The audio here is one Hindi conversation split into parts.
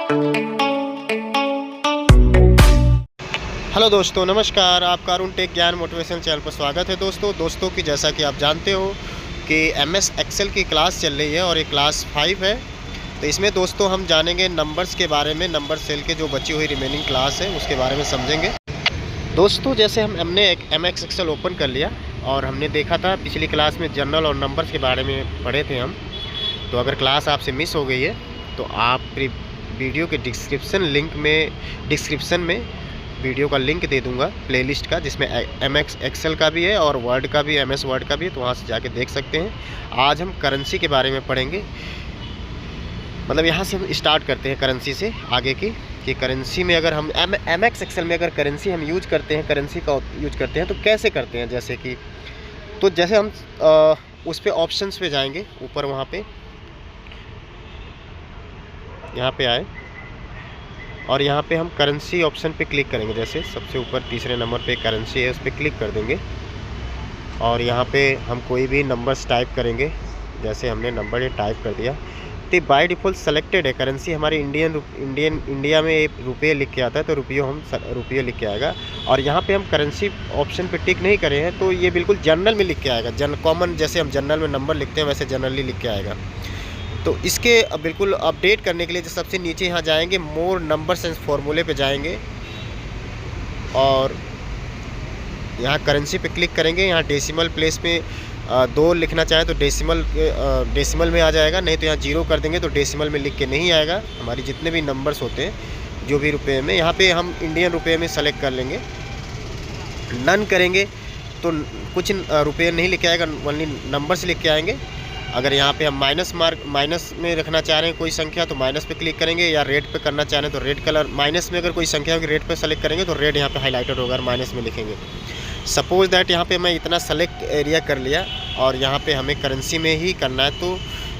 हेलो दोस्तों, नमस्कार। आपका अरुण टेक ज्ञान मोटिवेशन चैनल पर स्वागत है। दोस्तों कि जैसा कि आप जानते हो कि MS एक्सेल की क्लास चल रही है और ये क्लास 5 है। तो इसमें दोस्तों हम जानेंगे नंबर्स के बारे में, नंबर सेल के जो बची हुई रिमेनिंग क्लास है उसके बारे में समझेंगे। दोस्तों जैसे हमने एक MS एक्सेल ओपन कर लिया और हमने देखा था पिछली क्लास में जनरल और नंबर्स के बारे में पढ़े थे हम। तो अगर क्लास आपसे मिस हो गई है तो आप वीडियो के डिस्क्रिप्शन में वीडियो का लिंक दे दूंगा प्लेलिस्ट का, जिसमें MS एक्सेल का भी है और वर्ड का भी, MS वर्ड का भी है, तो वहाँ से जाके देख सकते हैं। आज हम करेंसी के बारे में पढ़ेंगे। मतलब यहाँ से हम स्टार्ट करते हैं करेंसी से आगे की, कि करेंसी में अगर हम MS एक्सेल में अगर करेंसी हम यूज करते हैं, करेंसी का यूज करते हैं तो कैसे करते हैं। जैसे कि तो जैसे हम उस पर ऑप्शंस पे जाएंगे, ऊपर वहाँ पे यहाँ पे आए और यहाँ पे हम करेंसी ऑप्शन पे क्लिक करेंगे। जैसे सबसे ऊपर तीसरे नंबर पे करेंसी है, उस पर क्लिक कर देंगे और यहाँ पे हम कोई भी नंबर्स टाइप करेंगे। जैसे हमने नंबर ये टाइप कर दिया तो बाय डिफ़ॉल्ट सेलेक्टेड है करेंसी हमारी इंडिया में रुपये लिख के आता है, तो रुपये लिख के आएगा। और यहाँ पे हम करेंसी ऑप्शन पे टिक नहीं करे हैं तो ये बिल्कुल जनरल में लिख के आएगा। कॉमन जैसे हम जनरल में नंबर लिखते हैं वैसे जनरली लिख के आएगा। तो इसके बिल्कुल अपडेट करने के लिए जो सबसे नीचे यहाँ जाएंगे, मोर नंबर्स एंड फॉर्मूले पे जाएंगे और यहाँ करेंसी पे क्लिक करेंगे। यहाँ डेसिमल प्लेस में 2 लिखना चाहे तो डेसिमल में आ जाएगा, नहीं तो यहाँ 0 कर देंगे तो डेसिमल में लिख के नहीं आएगा। हमारी जितने भी नंबर्स होते हैं जो भी रुपए में, यहाँ पे हम इंडियन रुपये में सेलेक्ट कर लेंगे। नन करेंगे तो कुछ रुपये नहीं लिख के आएगा, ओनली नंबर्स लिख के आएंगे। अगर यहाँ पे हम माइनस में रखना चाह रहे हैं कोई संख्या तो माइनस पे क्लिक करेंगे, या रेड पे करना चाह रहे हैं तो रेड कलर, माइनस में अगर कोई संख्या होगी रेड पे सेलेक्ट करेंगे तो रेड यहाँ पे हाईलाइटेड होगा और माइनस में लिखेंगे। सपोज दैट यहाँ पे मैं इतना सेलेक्ट एरिया कर लिया और यहाँ पे हमें करेंसी में ही करना है, तो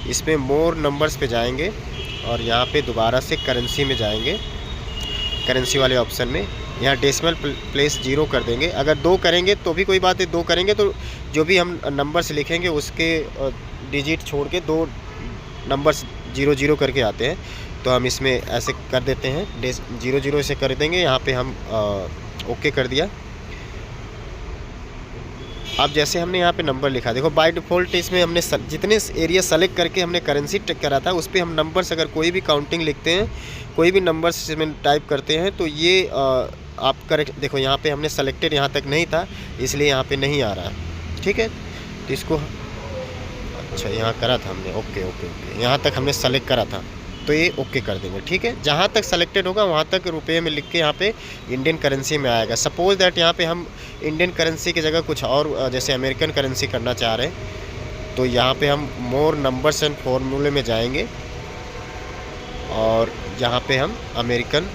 इसमें मोर नंबर्स पे जाएंगे और यहाँ पे दोबारा से करेंसी में जाएंगे, करेंसी वाले ऑप्शन में। यहाँ डेसिमल प्लेस 0 कर देंगे। अगर 2 करेंगे तो भी कोई बात है, 2 करेंगे तो जो भी हम नंबर्स लिखेंगे उसके डिजिट छोड़ के 2 नंबर्स 0 करके आते हैं, तो हम इसमें ऐसे कर देते हैं, 0 से कर देंगे। यहाँ पे हम ओके कर दिया। अब जैसे हमने यहाँ पे नंबर लिखा, देखो बाय डिफ़ॉल्ट इसमें हमने जितने एरिया सेलेक्ट करके हमने करेंसी टिक करा था उस पर हम नंबर्स, अगर कोई भी काउंटिंग लिखते हैं, कोई भी नंबर्स इसमें टाइप करते हैं तो ये आप करेक्ट, देखो यहाँ पे हमने सेलेक्टेड यहाँ तक नहीं था इसलिए यहाँ पे नहीं आ रहा है। ठीक है, तो इसको अच्छा यहाँ करा था हमने, ओके, यहाँ तक हमने सेलेक्ट करा था तो ये ओके कर देंगे। ठीक है, जहाँ तक सेलेक्टेड होगा वहाँ तक रुपये में लिख के यहाँ पे इंडियन करेंसी में आएगा। सपोज दैट यहाँ पे हम इंडियन करेंसी की जगह कुछ और जैसे अमेरिकन करेंसी करना चाह रहे हैं तो यहाँ पे हम मोर नंबर्स एंड फॉर्मूले में जाएंगे और यहाँ पे हम अमेरिकन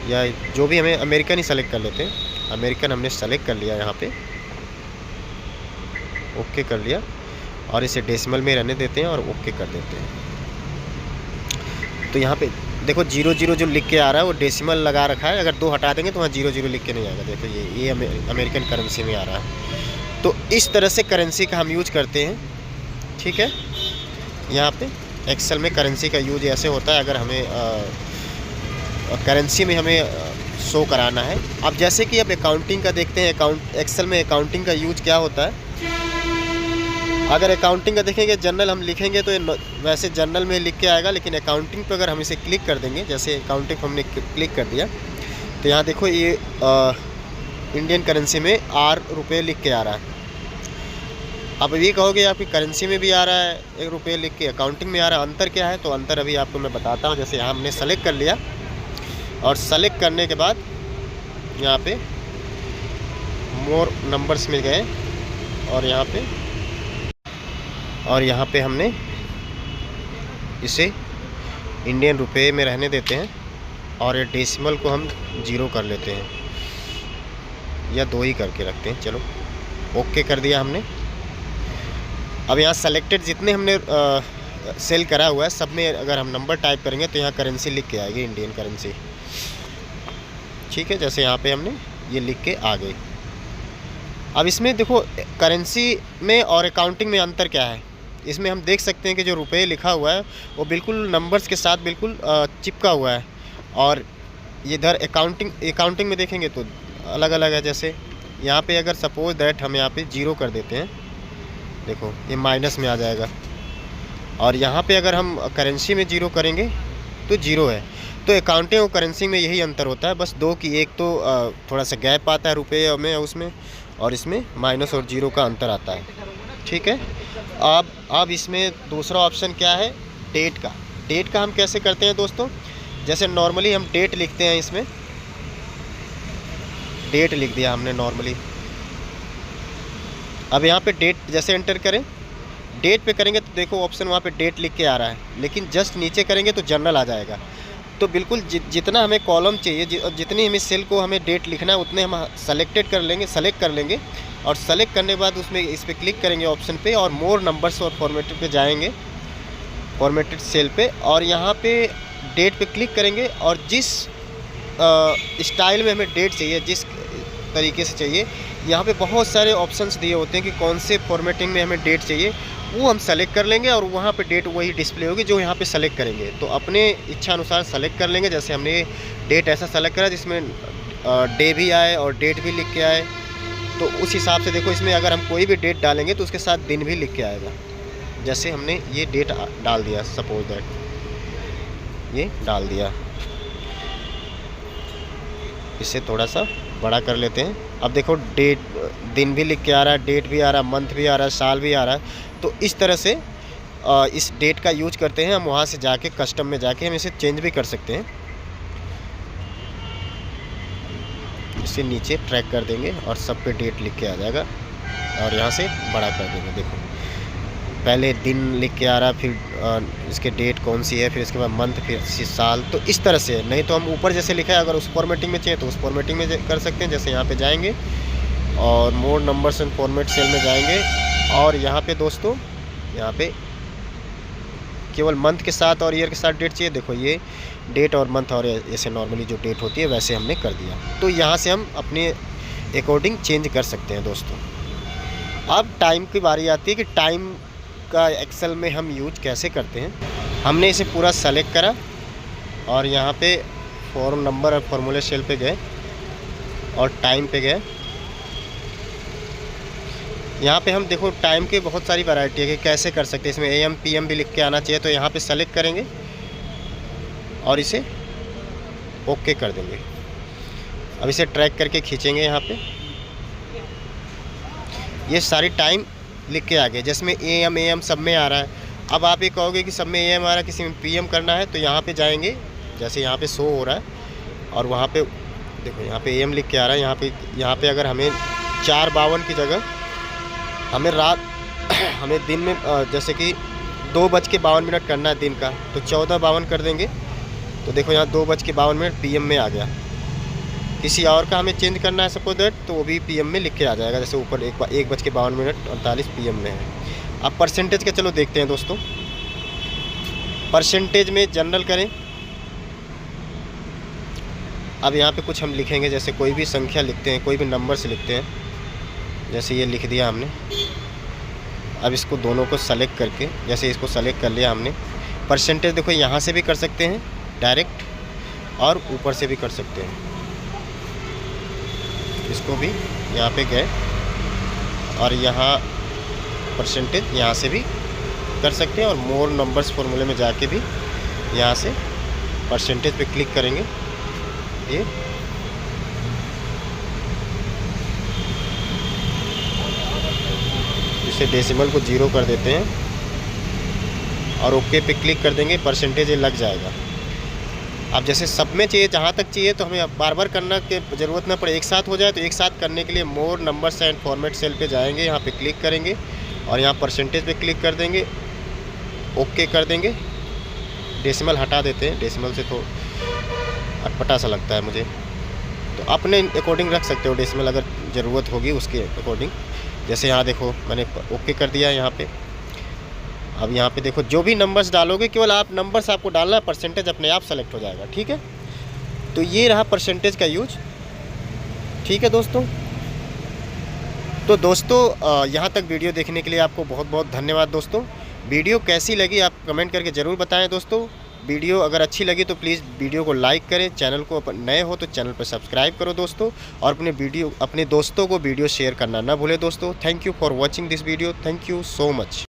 या जो भी हमें अमेरिकन ही सेलेक्ट कर लेते हैं। अमेरिकन हमने सेलेक्ट कर लिया, यहाँ पे ओके कर लिया और इसे डेसिमल में रहने देते हैं और ओके कर देते हैं। तो यहाँ पे देखो 0 जो लिख के आ रहा है वो डेसिमल लगा रखा है, अगर 2 हटा देंगे तो वहाँ 0 लिख के नहीं आएगा। देखो ये अमेरिकन करेंसी में आ रहा है। तो इस तरह से करेंसी का हम यूज करते हैं। ठीक है, यहाँ पे एक्सेल में करेंसी का यूज ऐसे होता है अगर हमें करेंसी में हमें शो कराना है। अब जैसे कि अब अकाउंटिंग का देखते हैं, एक्सेल में अकाउंटिंग का यूज क्या होता है। अगर अकाउंटिंग का देखेंगे जनरल हम लिखेंगे तो वैसे जनरल में लिख के आएगा, लेकिन अकाउंटिंग पर अगर हम इसे क्लिक कर देंगे, जैसे अकाउंटिंग हमने क्लिक कर दिया तो यहाँ देखो ये इंडियन करेंसी में रुपये लिख के आ रहा है। अब ये कहोगे आपकी करेंसी में भी आ रहा है ₹1 लिख के, अकाउंटिंग में आ रहा है, अंतर क्या है? तो अंतर अभी आपको मैं बताता हूँ। जैसे यहाँ हमने सेलेक्ट कर लिया और सेलेक्ट करने के बाद यहाँ पे मोर नंबर्स में गए और यहाँ पे हमने इसे इंडियन रुपये में रहने देते हैं और ये डेसिमल को हम 0 कर लेते हैं या 2 ही करके रखते हैं। चलो ओके कर दिया हमने। अब यहाँ सेलेक्टेड जितने हमने सेल करा हुआ है सब में अगर हम नंबर टाइप करेंगे तो यहाँ करेंसी लिख के आएगी, इंडियन करेंसी। ठीक है, जैसे यहाँ पे हमने ये लिख के आ गई। अब इसमें देखो करेंसी में और अकाउंटिंग में अंतर क्या है, इसमें हम देख सकते हैं कि जो रुपए लिखा हुआ है वो बिल्कुल नंबर्स के साथ बिल्कुल चिपका हुआ है। और इधर अकाउंटिंग में देखेंगे तो अलग अलग है। जैसे यहाँ पे अगर सपोज दैट हम यहाँ पे 0 कर देते हैं, देखो ये माइनस में आ जाएगा। और यहाँ पे अगर हम करेंसी में 0 करेंगे तो 0 है। तो अकाउंटिंग और करेंसी में यही अंतर होता है, बस दो की, एक तो थोड़ा सा गैप आता है रुपये में उसमें, और इसमें माइनस और 0 का अंतर आता है। ठीक है। अब इसमें दूसरा ऑप्शन क्या है, डेट का। डेट का हम कैसे करते हैं दोस्तों, जैसे नॉर्मली हम डेट लिखते हैं, इसमें डेट लिख दिया हमने नॉर्मली। अब यहाँ पे डेट जैसे एंटर करें, डेट पे करेंगे तो देखो ऑप्शन वहाँ पे डेट लिख के आ रहा है, लेकिन जस्ट नीचे करेंगे तो जनरल आ जाएगा। तो बिल्कुल जितना हमें कॉलम चाहिए, जितनी हमें सेल को हमें डेट लिखना है, उतने हम सेलेक्ट कर लेंगे। और सेलेक्ट करने के बाद उसमें इस पर क्लिक करेंगे ऑप्शन पे, और मोर नंबर्स और फॉर्मेटेड पे जाएंगे, फॉर्मेटेड सेल पे, और यहाँ पे डेट पे क्लिक करेंगे। और जिस स्टाइल में हमें डेट चाहिए, जिस तरीके से चाहिए, यहाँ पे बहुत सारे ऑप्शंस दिए होते हैं कि कौन से फॉर्मेटिंग में हमें डेट चाहिए, वो हम सेलेक्ट कर लेंगे और वहाँ पे डेट वही डिस्प्ले होगी जो यहाँ पे सेलेक्ट करेंगे। तो अपने इच्छा अनुसार सेलेक्ट कर लेंगे। जैसे हमने डेट ऐसा सेलेक्ट करा जिसमें डे भी आए और डेट भी लिख के आए, तो उस हिसाब से देखो इसमें अगर हम कोई भी डेट डालेंगे तो उसके साथ दिन भी लिख के आएगा। जैसे हमने ये डेट डाल दिया, सपोज दैट ये डाल दिया, इसे थोड़ा सा बड़ा कर लेते हैं। अब देखो डेट, दिन भी लिख के आ रहा है, डेट भी आ रहा है, मंथ भी आ रहा है, साल भी आ रहा है। तो इस तरह से इस डेट का यूज करते हैं हम। वहाँ से जाके कस्टम में जाके हम इसे चेंज भी कर सकते हैं। इसे नीचे ट्रैक कर देंगे और सब पे डेट लिख के आ जाएगा, और यहाँ से बड़ा कर देंगे। देखो पहले दिन लिख के आ रहा है, फिर इसके डेट कौन सी है, फिर इसके बाद मंथ, फिर साल। तो इस तरह से, नहीं तो हम ऊपर जैसे लिखा है, अगर उस फॉर्मेटिंग में चाहिए तो उस फॉर्मेटिंग में कर सकते हैं। जैसे यहाँ पे जाएंगे और more numbers and format cell में जाएंगे, और यहाँ पे दोस्तों, यहाँ पे केवल मंथ के साथ और ईयर के साथ डेट चाहिए। देखो ये डेट और मंथ और ऐसे नॉर्मली जो डेट होती है वैसे हमने कर दिया। तो यहाँ से हम अपने अकॉर्डिंग चेंज कर सकते हैं दोस्तों। अब टाइम की बारी आती है कि टाइम का एक्सेल में हम यूज कैसे करते हैं। हमने इसे पूरा सेलेक्ट करा और यहाँ पे फॉर्म नंबर और फॉर्मूले सेल पे गए और टाइम पे गए। यहाँ पे हम देखो टाइम के बहुत सारी वैरायटी है कि कैसे कर सकते हैं। इसमें AM PM भी लिख के आना चाहिए, तो यहाँ पे सेलेक्ट करेंगे और इसे ओके कर देंगे। अब इसे ट्रैक करके खींचेंगे, यहाँ पे ये सारी टाइम लिख के आ गए, जिसमें AM सब में आ रहा है। अब आप ये कहोगे कि सब में AM आ रहा है, किसी में PM करना है, तो यहाँ पे जाएंगे, जैसे यहाँ पे शो हो रहा है, और वहाँ पे देखो यहाँ पे AM लिख के आ रहा है। यहाँ पे अगर हमें 4:52 की जगह हमें दिन में जैसे कि 2:52 करना है दिन का, तो 14:52 कर देंगे। तो देखो यहाँ 2:52 PM में आ गया। किसी और का हमें चेंज करना है सपोज दैट, तो वो भी PM में लिख के आ जाएगा। जैसे ऊपर 1:52:48 PM में है। अब परसेंटेज का चलो देखते हैं दोस्तों। परसेंटेज में जनरल करें। अब यहाँ पे कुछ हम लिखेंगे, जैसे कोई भी संख्या लिखते हैं, कोई भी नंबर से लिखते हैं। जैसे ये लिख दिया हमने। अब इसको दोनों को सेलेक्ट करके, जैसे इसको सेलेक्ट कर लिया हमने। परसेंटेज देखो यहाँ से भी कर सकते हैं डायरेक्ट, और ऊपर से भी कर सकते हैं। इसको भी यहाँ पे गए और यहाँ परसेंटेज यहाँ से भी कर सकते हैं, और मोर नंबर्स फॉर्मूले में जाके भी यहाँ से परसेंटेज पे क्लिक करेंगे। ये इसे डेसिमल को 0 कर देते हैं और ओके पे क्लिक कर देंगे, परसेंटेज ये लग जाएगा। अब जैसे सब में चाहिए, जहाँ तक चाहिए, तो हमें बार बार करना की ज़रूरत ना पड़े, एक साथ हो जाए। तो एक साथ करने के लिए more numbers and format cell पे जाएंगे, यहाँ पे क्लिक करेंगे और यहाँ परसेंटेज पे क्लिक कर देंगे, ओके कर देंगे। डेसिमल हटा देते हैं, डेसिमल से तो अटपटा सा लगता है मुझे, तो अपने अकॉर्डिंग रख सकते हो डेसिमल, अगर ज़रूरत होगी उसके अकॉर्डिंग। जैसे यहाँ देखो मैंने ओके कर दिया यहाँ पे। अब यहाँ पे देखो जो भी नंबर्स डालोगे, केवल आप नंबर्स आपको डालना है, परसेंटेज अपने आप सेलेक्ट हो जाएगा। ठीक है, तो ये रहा परसेंटेज का यूज। ठीक है दोस्तों, तो दोस्तों यहाँ तक वीडियो देखने के लिए आपको बहुत बहुत धन्यवाद दोस्तों। वीडियो कैसी लगी आप कमेंट करके ज़रूर बताएं दोस्तों। वीडियो अगर अच्छी लगी तो प्लीज़ वीडियो को लाइक करें, चैनल को नए हो तो चैनल पर सब्सक्राइब करो दोस्तों, और अपने दोस्तों को वीडियो शेयर करना ना भूलें दोस्तों। Thank you for watching this video, thank you so much.